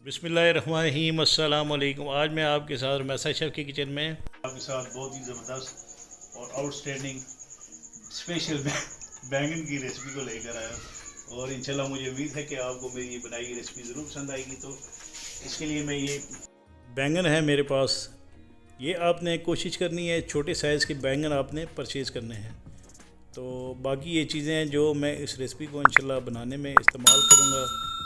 बिस्मिल्लाहिर्रहमानिर्रहीम अस्सलाम वालेकुम। आज मैं आपके साथ रमैसा शेफ़ की किचन में आपके साथ बहुत ही ज़बरदस्त और आउटस्टैंडिंग स्पेशल बैंगन की रेसिपी को लेकर आया और इंशाल्लाह मुझे उम्मीद है कि आपको मेरी ये बनाई हुई रेसिपी ज़रूर पसंद आएगी। तो इसके लिए मैं ये बैंगन है मेरे पास, ये आपने कोशिश करनी है छोटे साइज़ के बैंगन आपने परचेज़ करने हैं। तो बाकी ये चीज़ें हैं जो मैं इस रेसिपी को इंशाल्लाह बनाने में इस्तेमाल करूँगा।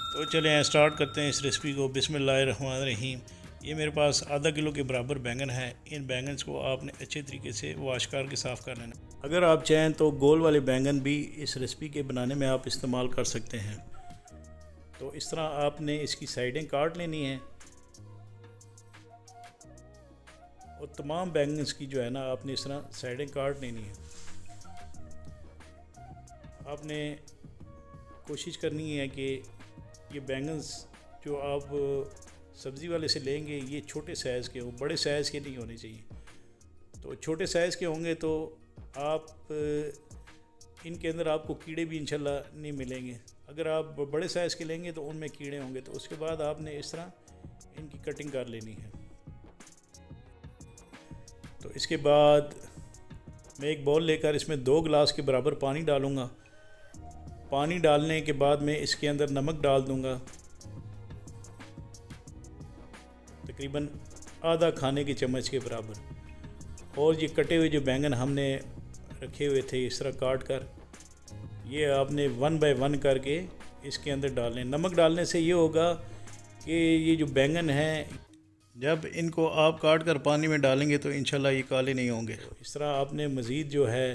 तो चलें स्टार्ट करते हैं इस रेसिपी को। बिस्मिल्लाहिर्रहमानिर्रहीम। ये मेरे पास आधा किलो के बराबर बैंगन है। इन बैंगन को आपने अच्छे तरीके से वॉश करके साफ़ कर लेना। अगर आप चाहें तो गोल वाले बैंगन भी इस रेसिपी के बनाने में आप इस्तेमाल कर सकते हैं। तो इस तरह आपने इसकी साइडें काट लेनी हैं और तमाम बैंगन्स की जो है ना आपने इस तरह साइडें काट लेनी है। आपने कोशिश करनी है कि ये बैंगन्स जो आप सब्ज़ी वाले से लेंगे ये छोटे साइज़ के हों, बड़े साइज़ के नहीं होने चाहिए। तो छोटे साइज़ के होंगे तो आप इनके अंदर आपको कीड़े भी इंशाल्लाह नहीं मिलेंगे। अगर आप बड़े साइज़ के लेंगे तो उनमें कीड़े होंगे। तो उसके बाद आपने इस तरह इनकी कटिंग कर लेनी है। तो इसके बाद मैं एक बाउल लेकर इसमें 2 गिलास के बराबर पानी डालूँगा। पानी डालने के बाद मैं इसके अंदर नमक डाल दूंगा, तकरीबन आधा खाने के चम्मच के बराबर। और ये कटे हुए जो बैंगन हमने रखे हुए थे इस तरह काट कर, ये आपने 1 बाय 1 करके इसके अंदर डालने। नमक डालने से ये होगा कि ये जो बैंगन हैं जब इनको आप काट कर पानी में डालेंगे तो इंशाल्लाह ये काले नहीं होंगे। इस तरह आपने मज़ीद जो है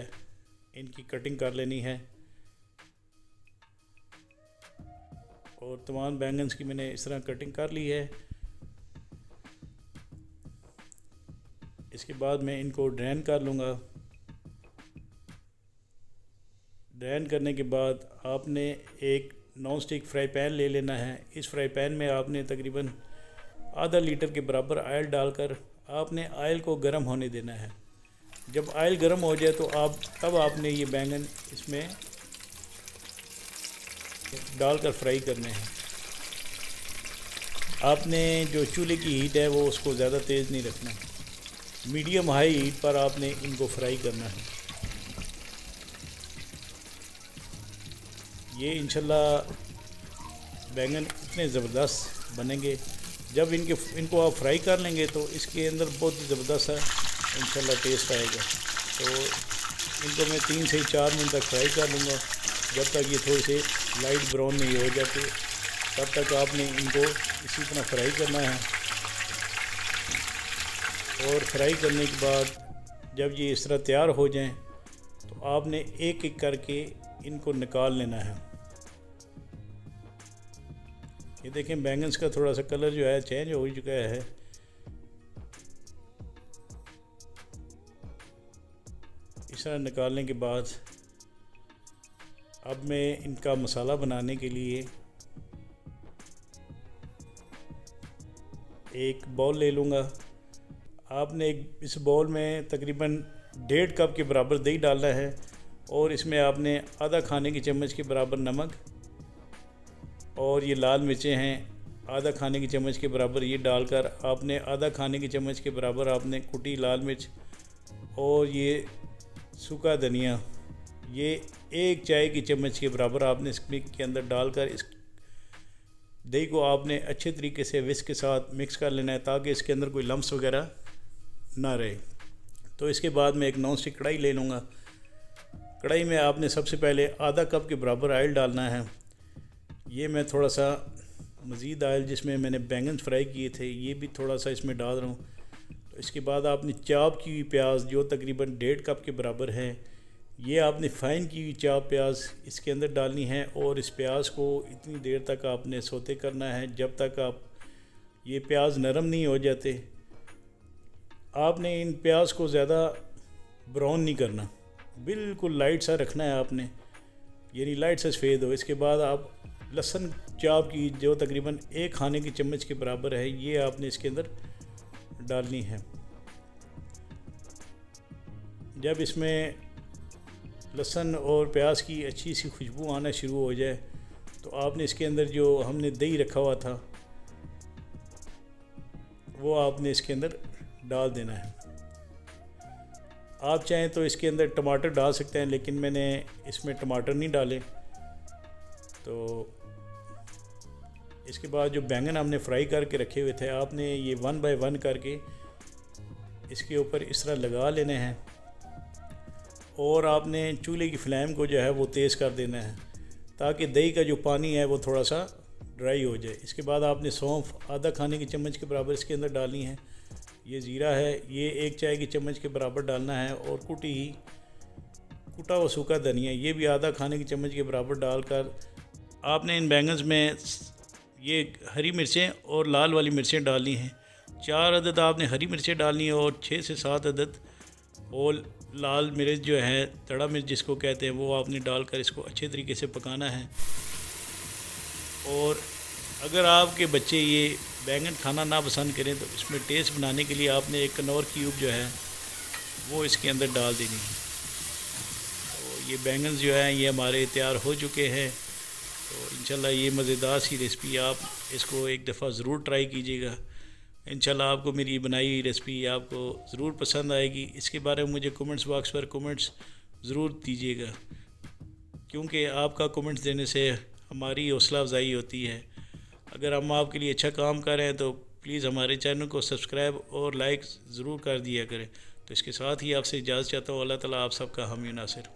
इनकी कटिंग कर लेनी है। और तमाम बैंगन्स की मैंने इस तरह कटिंग कर ली है। इसके बाद मैं इनको ड्रेन कर लूँगा। ड्रेन करने के बाद आपने एक नॉन स्टिक फ्राई पैन ले लेना है। इस फ्राई पैन में आपने तकरीबन आधा लीटर के बराबर ऑयल डालकर आपने ऑयल को गर्म होने देना है। जब ऑयल गर्म हो जाए तो तब आपने ये बैंगन इसमें डालकर फ्राई करने हैं। आपने जो चूल्हे की हीट है वो उसको ज़्यादा तेज़ नहीं रखना, मीडियम हाई हीट पर आपने इनको फ्राई करना है। ये इंशाल्लाह बैंगन इतने ज़बरदस्त बनेंगे जब इनको आप फ्राई कर लेंगे तो इसके अंदर बहुत ही ज़बरदस्त इंशाल्लाह टेस्ट आएगा। तो इनको मैं 3 से 4 मिनट तक फ्राई कर लूँगा। जब तक ये थोड़े से लाइट ब्राउन नहीं हो जाते तब तक आपने इनको इसी तरह फ्राई करना है। और फ्राई करने के बाद जब ये इस तरह तैयार हो जाएं तो आपने एक एक करके इनको निकाल लेना है। ये देखें बैंगन्स का थोड़ा सा कलर जो है चेंज हो चुका है। इस तरह निकालने के बाद अब मैं इनका मसाला बनाने के लिए एक बाउल ले लूँगा। आपने इस बाउल में तकरीबन 1.5 कप के बराबर दही डालना है और इसमें आपने आधा खाने के चम्मच के बराबर नमक और ये लाल मिर्चें हैं आधा खाने के चम्मच के बराबर, ये डालकर आपने आधा खाने के चम्मच के बराबर आपने कुटी लाल मिर्च और ये सूखा धनिया ये 1 चाय की चम्मच के बराबर आपने इसके अंदर डालकर इस दही को आपने अच्छे तरीके से विस्क के साथ मिक्स कर लेना है ताकि इसके अंदर कोई लम्स वगैरह ना रहे। तो इसके बाद मैं एक नॉन स्टिक कढ़ाई ले लूँगा। कढ़ाई में आपने सबसे पहले आधा कप के बराबर ऑयल डालना है। ये मैं थोड़ा सा मज़ीद ऑयल जिसमें मैंने बैंगन फ्राई किए थे ये भी थोड़ा सा इसमें डाल रहा हूँ। तो इसके बाद आपने चॉप की हुई प्याज जो तकरीबन 1.5 कप के बराबर है ये आपने फ़ाइन की हुई चॉप प्याज इसके अंदर डालनी है। और इस प्याज को इतनी देर तक आपने सौते करना है जब तक आप ये प्याज नरम नहीं हो जाते। आपने इन प्याज को ज़्यादा ब्राउन नहीं करना, बिल्कुल लाइट सा रखना है आपने, यानी लाइट सा सफ़ेद हो। इसके बाद आप लहसुन चॉप की जो तकरीबन 1 खाने की चम्मच के बराबर है ये आपने इसके अंदर डालनी है। जब इसमें लहसुन और प्याज की अच्छी सी खुशबू आना शुरू हो जाए तो आपने इसके अंदर जो हमने दही रखा हुआ था वो आपने इसके अंदर डाल देना है। आप चाहें तो इसके अंदर टमाटर डाल सकते हैं, लेकिन मैंने इसमें टमाटर नहीं डाले। तो इसके बाद जो बैंगन हमने फ्राई करके रखे हुए थे, आपने ये 1 बाय 1 करके इसके ऊपर इस तरह लगा लेने हैं और आपने चूल्हे की फ्लेम को जो है वो तेज़ कर देना है ताकि दही का जो पानी है वो थोड़ा सा ड्राई हो जाए। इसके बाद आपने सौंफ आधा खाने की चम्मच के बराबर इसके अंदर डालनी है। ये ज़ीरा है, ये 1 चाय की चम्मच के बराबर डालना है। और कुटा हुआ सूखा धनिया, ये भी आधा खाने की चम्मच के बराबर डालकर आपने इन बैंगन्स में ये हरी मिर्चें और लाल वाली मिर्चें डालनी हैं। 4 अदद आपने हरी मिर्चें डालनी है और 6 से 7 अदद और लाल मिर्च जो है, तड़ा मिर्च जिसको कहते हैं, वो आपने डालकर इसको अच्छे तरीके से पकाना है। और अगर आपके बच्चे ये बैंगन खाना ना पसंद करें तो इसमें टेस्ट बनाने के लिए आपने एक कनौर क्यूब जो है वो इसके अंदर डाल देनी है। तो ये बैंगन जो हैं ये हमारे तैयार हो चुके हैं। तो इंशाल्लाह ये मज़ेदार सी रेसिपी आप इसको एक दफ़ा ज़रूर ट्राई कीजिएगा। इंशाल्लाह आपको मेरी बनाई हुई रेसिपी आपको ज़रूर पसंद आएगी। इसके बारे में मुझे कमेंट्स बॉक्स पर कमेंट्स ज़रूर दीजिएगा, क्योंकि आपका कमेंट्स देने से हमारी हौसला अफजाई होती है। अगर हम आपके लिए अच्छा काम कर रहे हैं तो प्लीज़ हमारे चैनल को सब्सक्राइब और लाइक ज़रूर कर दिया करें। तो इसके साथ ही आपसे इजाज़त चाहता हूँ। अल्लाह ताला आप सबका हामी नासिर।